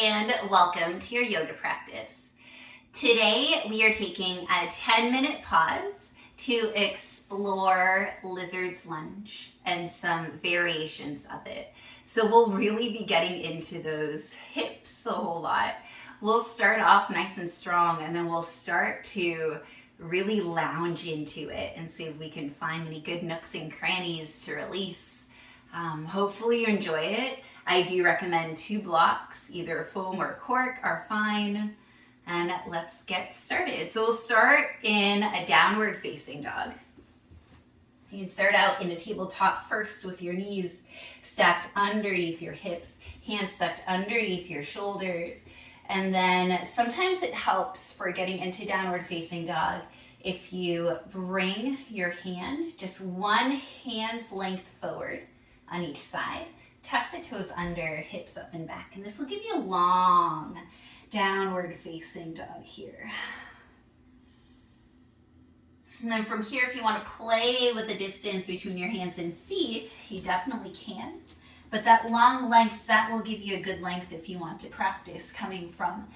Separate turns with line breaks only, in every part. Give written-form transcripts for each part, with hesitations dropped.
and welcome to your yoga practice. Today we are taking a 10-minute pause to explore lizard's lunge and some variations of it. So we'll really be getting into those hips a whole lot. We'll start off nice and strong, and then we'll start to really lounge into it and see if we can find any good nooks and crannies to release. Hopefully you enjoy it. I do recommend 2 blocks, either foam or cork are fine. And let's get started. So we'll start in a downward facing dog. You can start out in a tabletop first with your knees stacked underneath your hips, hands stacked underneath your shoulders. And then sometimes it helps for getting into downward facing dog if you bring your hand just one hand's length forward on each side. Tuck the toes under, hips up and back. And this will give you a long downward facing dog here. And then from here, if you want to play with the distance between your hands and feet, you definitely can. But that long length, that will give you a good length if you want to practice coming from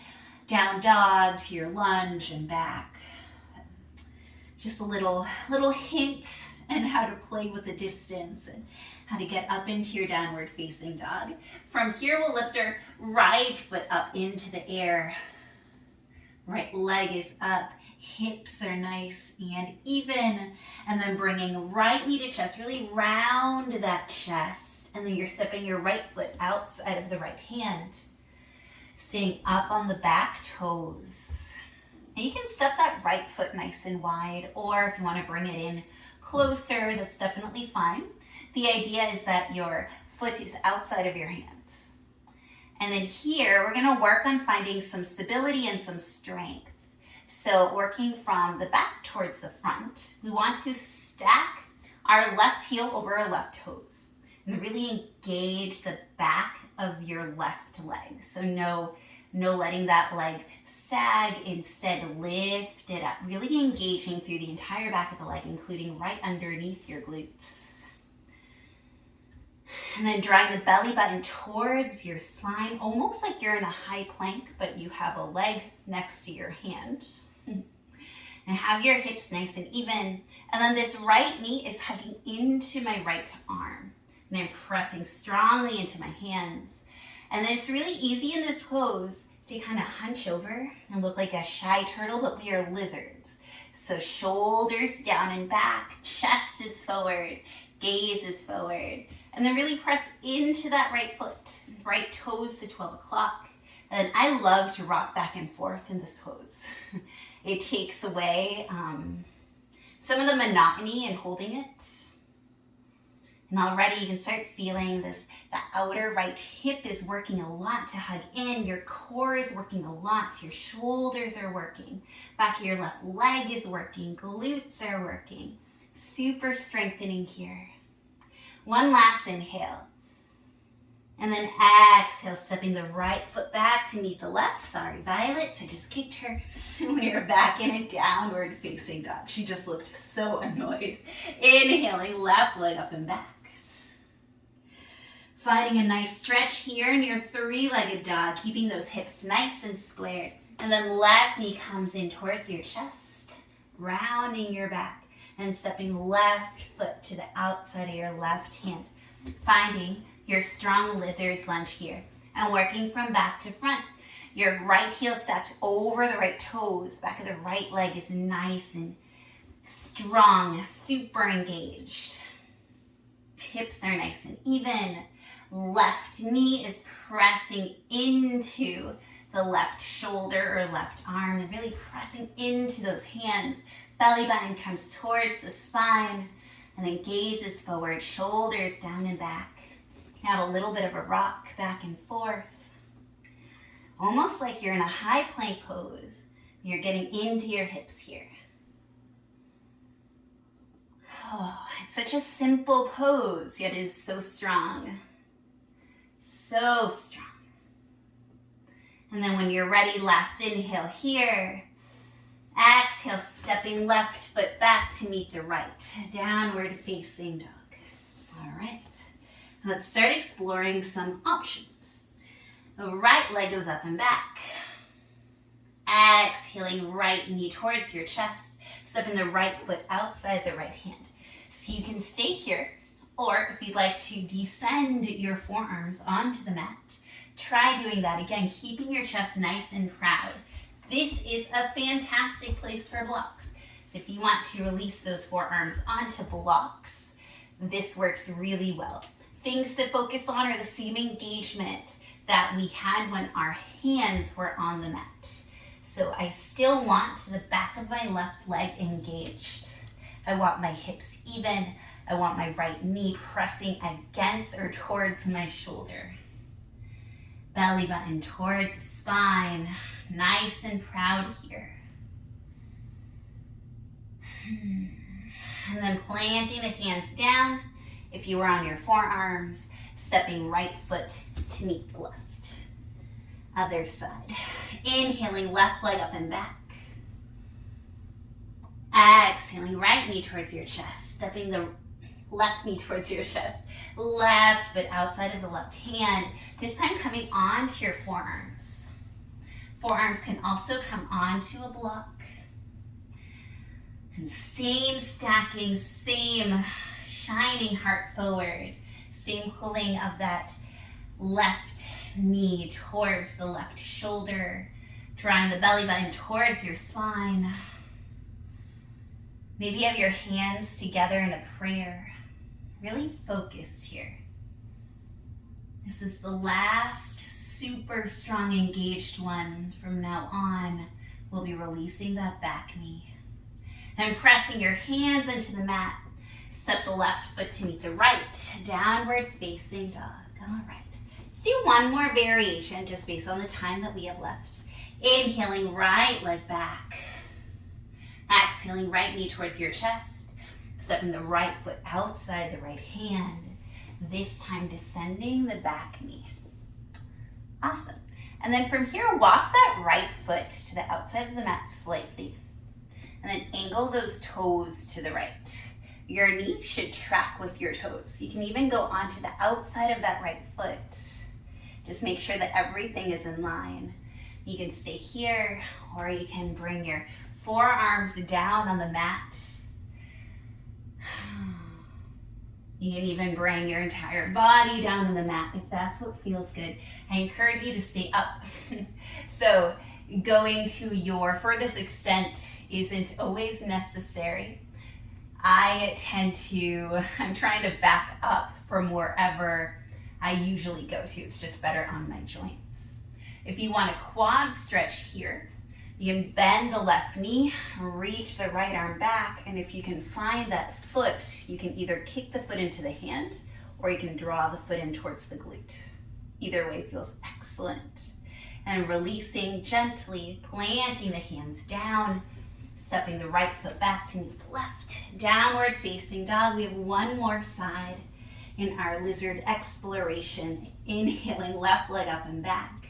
down dog to your lunge and back. Just a little hint on how to play with the distance and how to get up into your downward facing dog. From here, we'll lift our right foot up into the air. Right leg is up, hips are nice and even. And then bringing right knee to chest, really round that chest. And then you're stepping your right foot outside of the right hand. Staying up on the back toes. And you can step that right foot nice and wide, or if you want to bring it in closer, that's definitely fine. The idea is that your foot is outside of your hands. And then here, we're gonna work on finding some stability and some strength. So working from the back towards the front, we want to stack our left heel over our left toes and really engage the back of your left leg. So no letting that leg sag, instead lift it up, really engaging through the entire back of the leg, including right underneath your glutes. And then drawing the belly button towards your spine, almost like you're in a high plank, but you have a leg next to your hand. And have your hips nice and even. And then this right knee is hugging into my right arm. And I'm pressing strongly into my hands. And then it's really easy in this pose to kind of hunch over and look like a shy turtle, but we are lizards. So shoulders down and back, chest is forward, gaze is forward. And then really press into that right foot, right toes to 12 o'clock. And I love to rock back and forth in this pose. It takes away some of the monotony in holding it. And already you can start feeling this, the outer right hip is working a lot to hug in. Your core is working a lot. Your shoulders are working. Back of your left leg is working. Glutes are working. Super strengthening here. One last inhale. And then exhale, stepping the right foot back to meet the left. Sorry, Violet, I just kicked her. We are back in a downward facing dog. She just looked so annoyed. Inhaling, left leg up and back. Finding a nice stretch here in your 3-legged dog, keeping those hips nice and squared. And then left knee comes in towards your chest, rounding your back. And stepping left foot to the outside of your left hand. Finding your strong lizard's lunge here. And working from back to front. Your right heel stacked over the right toes. Back of the right leg is nice and strong, super engaged. Hips are nice and even. Left knee is pressing into the left shoulder or left arm. And really pressing into those hands. Belly button comes towards the spine, and then gaze is forward, shoulders down and back. You can have a little bit of a rock back and forth. Almost like you're in a high plank pose. You're getting into your hips here. Oh, it's such a simple pose, yet it is so strong. So strong. And then when you're ready, last inhale here. Exhale, stepping left foot back to meet the right. Downward facing dog. All right. Let's start exploring some options. The right leg goes up and back. Exhaling, right knee towards your chest. Stepping the right foot outside the right hand. So you can stay here, or if you'd like to descend your forearms onto the mat, try doing that again, keeping your chest nice and proud. This is a fantastic place for blocks. So if you want to release those forearms onto blocks, this works really well. Things to focus on are the same engagement that we had when our hands were on the mat. So I still want the back of my left leg engaged. I want my hips even. I want my right knee pressing against or towards my shoulder. Belly button towards the spine. Nice and proud here. And then planting the hands down. If you were on your forearms, stepping right foot to meet the left. Other side. Inhaling, left leg up and back. Exhaling, right knee towards your chest. Stepping the left knee towards your chest. Left foot outside of the left hand. This time coming onto your forearms. Forearms can also come onto a block. And same stacking, same shining heart forward. Same pulling of that left knee towards the left shoulder. Drawing the belly button towards your spine. Maybe you have your hands together in a prayer. Really focused here. This is the last super strong engaged one. From now on, we'll be releasing that back knee. And pressing your hands into the mat. Step the left foot to meet the right. Downward facing dog. All right. Let's do one more variation just based on the time that we have left. Inhaling, right leg back. Exhaling, right knee towards your chest. Stepping the right foot outside the right hand. This time descending the back knee. Awesome. And then from here, walk that right foot to the outside of the mat slightly. And then angle those toes to the right. Your knee should track with your toes. You can even go onto the outside of that right foot. Just make sure that everything is in line. You can stay here, or you can bring your forearms down on the mat. You can even bring your entire body down on the mat if that's what feels good. I encourage you to stay up. So going to your furthest extent isn't always necessary. I'm trying to back up from wherever I usually go to. It's just better on my joints. If you want a quad stretch here, you can bend the left knee, reach the right arm back, and if you can find that foot, you can either kick the foot into the hand or you can draw the foot in towards the glute. Either way feels excellent. And releasing gently, planting the hands down, stepping the right foot back to meet the left. Downward facing dog. We have one more side in our lizard exploration. Inhaling, left leg up and back.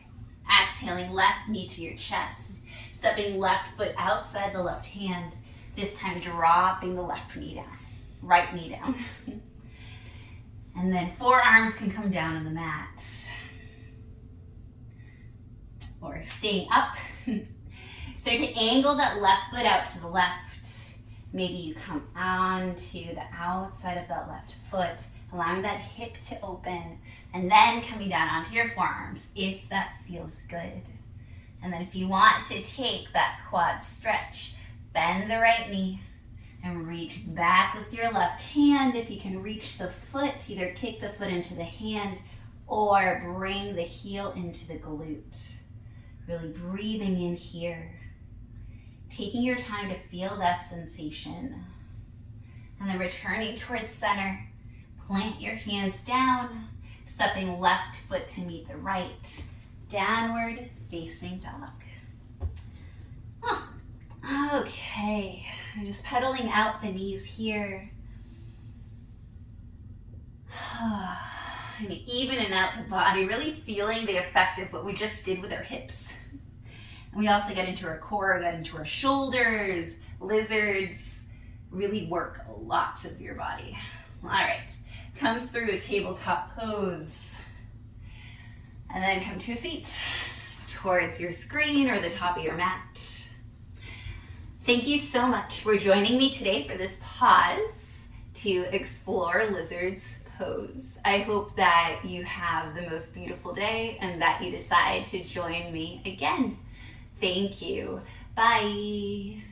Exhaling, left knee to your chest. Stepping left foot outside the left hand. This time dropping the left knee down. Right knee down. And then forearms can come down on the mat. Or staying up. Start to angle that left foot out to the left. Maybe you come onto the outside of that left foot, allowing that hip to open, and then coming down onto your forearms if that feels good. And then if you want to take that quad stretch, bend the right knee and reach back with your left hand. If you can reach the foot, either kick the foot into the hand or bring the heel into the glute. Really breathing in here. Taking your time to feel that sensation. And then returning towards center. Plant your hands down. Stepping left foot to meet the right. Downward facing dog. Awesome. Okay. I'm just pedaling out the knees here. And evening out the body, really feeling the effect of what we just did with our hips. And we also get into our core, get into our shoulders, lizards, really work a lot of your body. All right, come through a tabletop pose. And then come to a seat towards your screen or the top of your mat. Thank you so much for joining me today for this pause to explore lizard's pose. I hope that you have the most beautiful day and that you decide to join me again. Thank you. Bye.